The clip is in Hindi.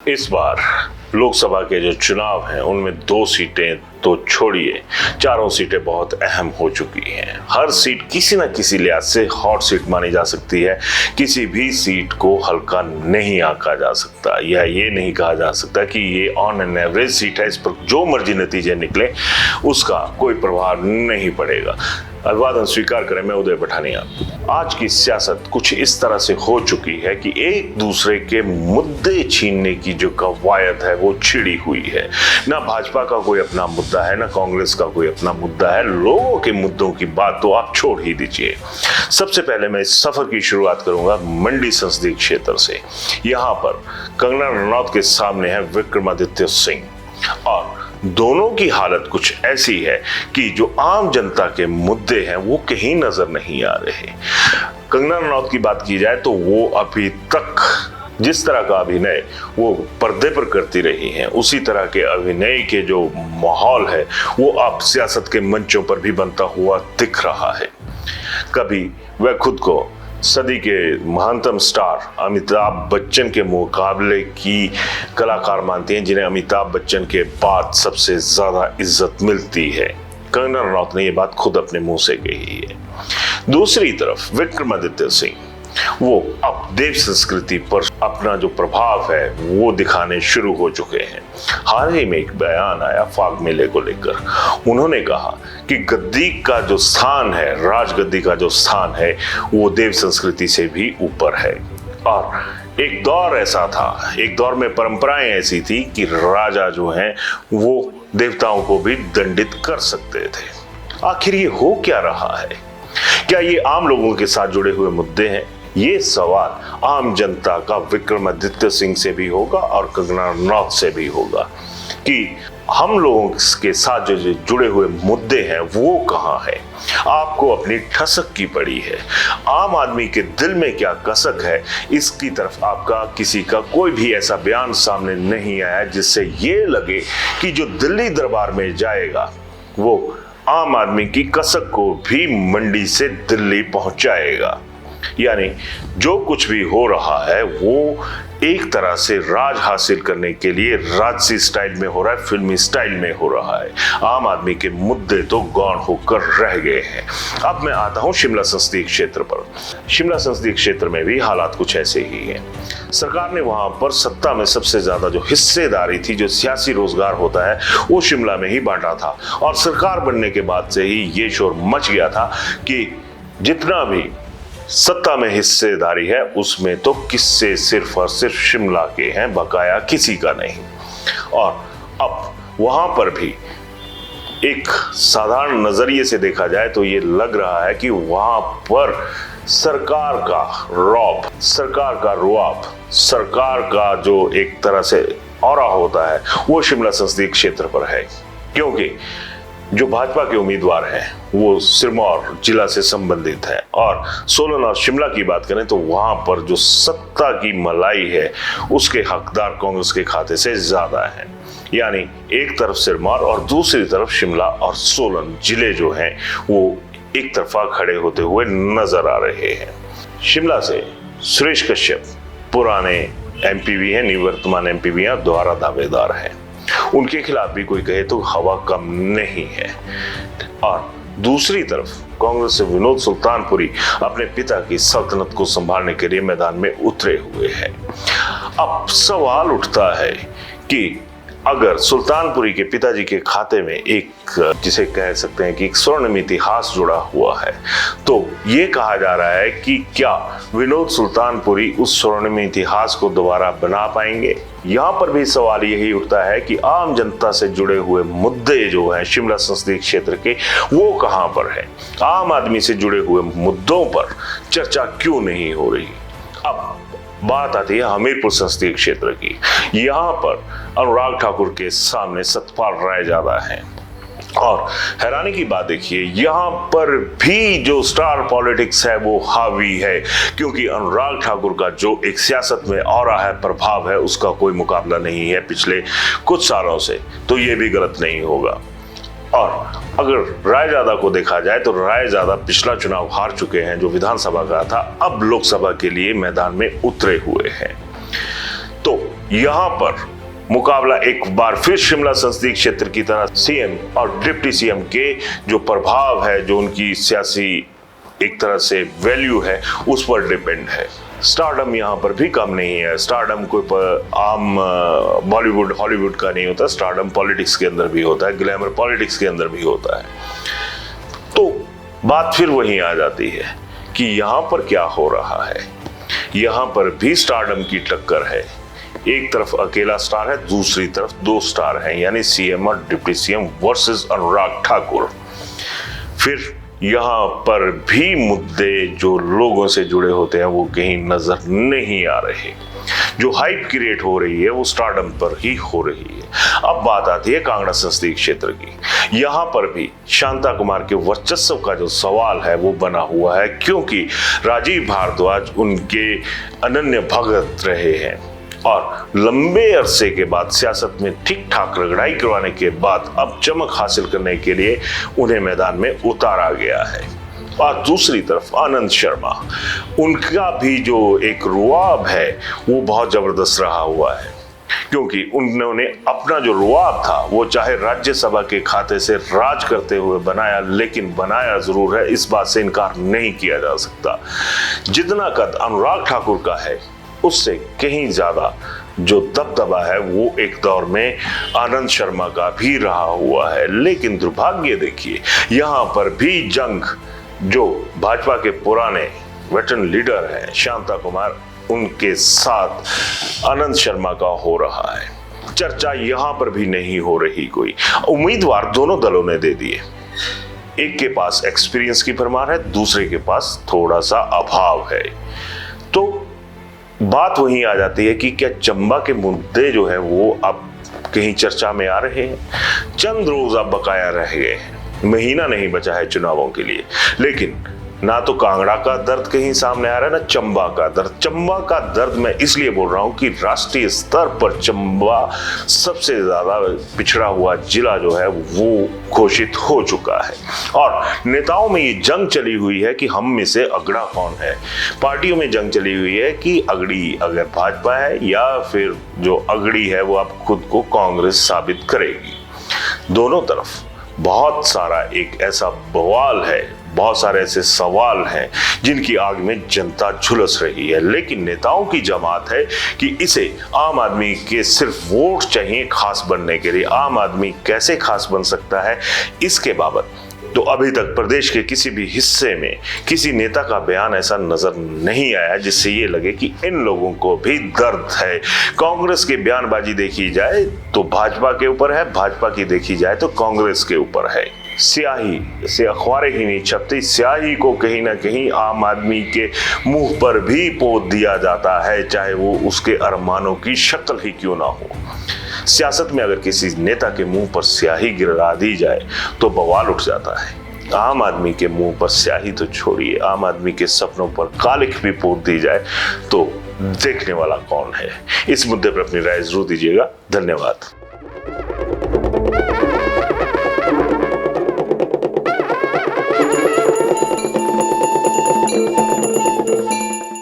इस बार लोकसभा के जो चुनाव हैं उनमें 2 सीटें तो छोड़िए, चारों सीटें बहुत अहम हो चुकी हैं। हर सीट किसी न किसी लिहाज से हॉट सीट मानी जा सकती है। किसी भी सीट को हल्का नहीं आंका जा सकता या ये नहीं कहा जा सकता कि ये ऑन एन एवरेज सीट है, इस पर जो मर्जी नतीजे निकले उसका कोई प्रभाव नहीं पड़ेगा। अभिवादन स्वीकार करें, मैं उदय पठानिया। आज की सियासत कुछ इस तरह से हो चुकी है कि एक दूसरे के मुद्दे छीनने की जो कवायद है वो छिड़ी हुई है। ना भाजपा का कोई अपना मुद्दा है, ना कांग्रेस का कोई अपना मुद्दा है। लोगों के मुद्दों की बात तो आप छोड़ ही दीजिए। सबसे पहले मैं इस सफर की शुरुआत करूंगा मंडी संसदीय क्षेत्र से। यहाँ पर कंगना रनौत के सामने है विक्रमादित्य सिंह और दोनों की हालत कुछ ऐसी है कि जो आम जनता के मुद्दे हैं वो कहीं नजर नहीं आ रहे। कंगना रनौत की बात की जाए तो वो अभी तक जिस तरह का अभिनय वो पर्दे पर करती रही हैं, उसी तरह के अभिनय के जो माहौल है वो अब सियासत के मंचों पर भी बनता हुआ दिख रहा है। कभी वह खुद को सदी के महानतम स्टार अमिताभ बच्चन के मुकाबले की कलाकार मानती हैं, जिन्हें अमिताभ बच्चन के बाद सबसे ज्यादा इज्जत मिलती है। कंगना रनौत ने यह बात खुद अपने मुंह से कही है। दूसरी तरफ विक्रमादित्य सिंह वो अब देव संस्कृति पर अपना जो प्रभाव है वो दिखाने शुरू हो चुके हैं। हाल ही में एक बयान आया फाग मेले को लेकर। उन्होंने कहा कि गद्दी का जो स्थान है, राजगद्दी का जो स्थान है वो देव संस्कृति से भी ऊपर है। और एक दौर ऐसा था, एक दौर में परंपराएं ऐसी थी कि राजा जो हैं वो देवताओं को भी दंडित कर सकते थे। आखिर ये हो क्या रहा है? क्या ये आम लोगों के साथ जुड़े हुए मुद्दे हैं? ये सवाल आम जनता का विक्रमादित्य सिंह से भी होगा और कंगना रनौत से भी होगा कि हम लोगों के साथ जो जुड़े हुए मुद्दे हैं वो कहाँ है। आपको अपनी ठसक की पड़ी है, आम आदमी के दिल में क्या कसक है, इसकी तरफ आपका किसी का कोई भी ऐसा बयान सामने नहीं आया जिससे ये लगे कि जो दिल्ली दरबार में जाएगा वो आम आदमी की कसक को भी मंडी से दिल्ली पहुंचाएगा। यानी जो कुछ भी हो रहा है वो एक तरह से राज हासिल करने के लिए राजसी स्टाइल में हो रहा है, फिल्मी स्टाइल में हो रहा है। आम आदमी के मुद्दे तो गौण होकर रह गए हैं। अब मैं आता हूं शिमला संसदीय क्षेत्र पर। शिमला संसदीय क्षेत्र में भी हालात कुछ ऐसे ही हैं। सरकार ने वहां पर सत्ता में सबसे ज्यादा जो हिस्सेदारी थी, जो सियासी रोजगार होता है, वो शिमला में ही बांटा था। और सरकार बनने के बाद से ही ये शोर मच गया था कि जितना भी सत्ता में हिस्सेदारी है उसमें तो किस्से सिर्फ और सिर्फ शिमला के हैं, बकाया किसी का नहीं। और अब वहां पर भी एक साधारण नजरिए से देखा जाए तो ये लग रहा है कि वहां पर सरकार का रौब, सरकार का रुआब, सरकार का जो एक तरह से ऑरा होता है वो शिमला संसदीय क्षेत्र पर है। क्योंकि जो भाजपा के उम्मीदवार हैं वो सिरमौर जिला से संबंधित है और सोलन और शिमला की बात करें तो वहां पर जो सत्ता की मलाई है उसके हकदार कांग्रेस के खाते से ज्यादा हैं। यानी एक तरफ सिरमौर और दूसरी तरफ शिमला और सोलन जिले जो हैं वो एक तरफा खड़े होते हुए नजर आ रहे हैं। शिमला से सुरेश कश्यप पुराने एमपी भी हैं, निवर्तमान एमपी भी हैं, दोबारा दावेदार हैं। उनके खिलाफ भी कोई कहे तो हवा कम नहीं है। और दूसरी तरफ कांग्रेस से विनोद सुल्तानपुरी अपने पिता की सल्तनत को संभालने के लिए मैदान में उतरे हुए हैं। अब सवाल उठता है कि अगर सुल्तानपुरी के पिताजी के खाते में एक जिसे कह सकते हैं कि एक स्वर्णिम इतिहास जुड़ा हुआ है, तो ये कहा जा रहा है कि क्या विनोद सुल्तानपुरी उस स्वर्णिम इतिहास को दोबारा बना पाएंगे। यहाँ पर भी सवाल यही उठता है कि आम जनता से जुड़े हुए मुद्दे जो हैं शिमला संसदीय क्षेत्र के वो कहाँ पर है। आम आदमी से जुड़े हुए मुद्दों पर चर्चा क्यों नहीं हो रही। अब बात आती है हमीरपुर संसदीय क्षेत्र की। यहाँ पर अनुराग ठाकुर के सामने सतपाल राय ज्यादा है और हैरानी की बात देखिए, यहाँ पर भी जो स्टार पॉलिटिक्स है वो हावी है, क्योंकि अनुराग ठाकुर का जो एक सियासत में ऑरा है, प्रभाव है, उसका कोई मुकाबला नहीं है पिछले कुछ सालों से। तो ये भी गलत नहीं होगा। और अगर रायजादा को देखा जाए तो रायजादा पिछला चुनाव हार चुके हैं जो विधानसभा का था, अब लोकसभा के लिए मैदान में उतरे हुए हैं। तो यहां पर मुकाबला एक बार फिर शिमला संसदीय क्षेत्र की तरह सीएम और डिप्टी सीएम के जो प्रभाव है, जो उनकी सियासी एक तरह से वैल्यू है, उस पर डिपेंड है। स्टारडम यहाँ पर भी कम नहीं है। स्टारडम कोई आम बॉलीवुड हॉलीवुड का नहीं होता। स्टारडम पॉलिटिक्स के अंदर भी होता है, ग्लैमर पॉलिटिक्स के अंदर भी होता है। तो बात फिर वहीं आ जाती है कि यहाँ पर क्या हो रहा है। यहाँ पर भी स्टारडम की टक्कर है। एक तरफ अकेला स्टार है, दूसरी तरफ दो स्टार हैं, यानी सीएम और deputy CM versus Anurag Thakur. फिर यहाँ पर भी मुद्दे जो लोगों से जुड़े होते हैं वो कहीं नजर नहीं आ रहे। जो हाइप क्रिएट हो रही है वो स्टारडम पर ही हो रही है। अब बात आती है कांगड़ा संसदीय क्षेत्र की। यहाँ पर भी शांता कुमार के वर्चस्व का जो सवाल है वो बना हुआ है, क्योंकि राजीव भारद्वाज उनके अनन्य भगत रहे हैं और लंबे अरसे के बाद सियासत में ठीक ठाक रगड़ाई करवाने के बाद अब चमक हासिल करने के लिए उन्हें मैदान में उतारा गया है। और दूसरी तरफ आनंद शर्मा, उनका भी जो एक रुआब है वो बहुत जबरदस्त रहा हुआ है, क्योंकि उन्होंने अपना जो रुआब था वो चाहे राज्यसभा के खाते से राज करते हुए बनाया, लेकिन बनाया जरूर है, इस बात से इनकार नहीं किया जा सकता। जितना कद अनुराग ठाकुर का है उससे कहीं ज्यादा जो दबदबा है वो एक दौर में आनंद शर्मा का भी रहा हुआ है। लेकिन दुर्भाग्य देखिए, यहाँ पर भी जंग जो भाजपा के पुराने वेटरन लीडर हैं शांता कुमार, उनके साथ आनंद शर्मा का हो रहा है। चर्चा यहाँ पर भी नहीं हो रही कोई। उम्मीदवार दोनों दलों ने दे दिए। एक के पास एक्सपीरियंस की भरमार है, दूसरे के पास थोड़ा सा अभाव है। तो बात वहीं आ जाती है कि क्या चंबा के मुद्दे जो है वो अब कहीं चर्चा में आ रहे हैं। चंद रोज अब बकाया रह गए हैं, महीना नहीं बचा है चुनावों के लिए, लेकिन ना तो कांगड़ा का दर्द कहीं सामने आ रहा है, ना चंबा का दर्द। चंबा का दर्द मैं इसलिए बोल रहा हूं कि राष्ट्रीय स्तर पर चंबा सबसे ज्यादा पिछड़ा हुआ जिला जो है वो घोषित हो चुका है और नेताओं में ये जंग चली हुई है कि हम में से अगड़ा कौन है। पार्टियों में जंग चली हुई है कि अगड़ी अगर भाजपा है या फिर जो अगड़ी है वो अब खुद को कांग्रेस साबित करेगी। दोनों तरफ बहुत सारा एक ऐसा बवाल है, बहुत सारे ऐसे सवाल हैं जिनकी आग में जनता झुलस रही है। लेकिन नेताओं की जमात है कि इसे आम आदमी के सिर्फ वोट चाहिए खास बनने के लिए। आम आदमी कैसे खास बन सकता है, इसके बाबत तो अभी तक प्रदेश के किसी भी हिस्से में किसी नेता का बयान ऐसा नजर नहीं आया जिससे ये लगे कि इन लोगों को भी दर्द है। कांग्रेस की बयानबाजी देखी जाए तो भाजपा के ऊपर है, भाजपा की देखी जाए तो कांग्रेस के ऊपर है। स्याही से अखबारें ही नहीं छपती, स्याही को कहीं ना कहीं आम आदमी के मुंह पर भी पोत दिया जाता है, चाहे वो उसके अरमानों की शक्ल ही क्यों ना हो। सियासत में अगर किसी नेता के मुंह पर स्याही गिरा दी जाए तो बवाल उठ जाता है। आम आदमी के मुंह पर स्याही तो छोड़िए, आम आदमी के सपनों पर कालिख भी पोत दी जाए तो देखने वाला कौन है। इस मुद्दे पर अपनी राय जरूर दीजिएगा। धन्यवाद।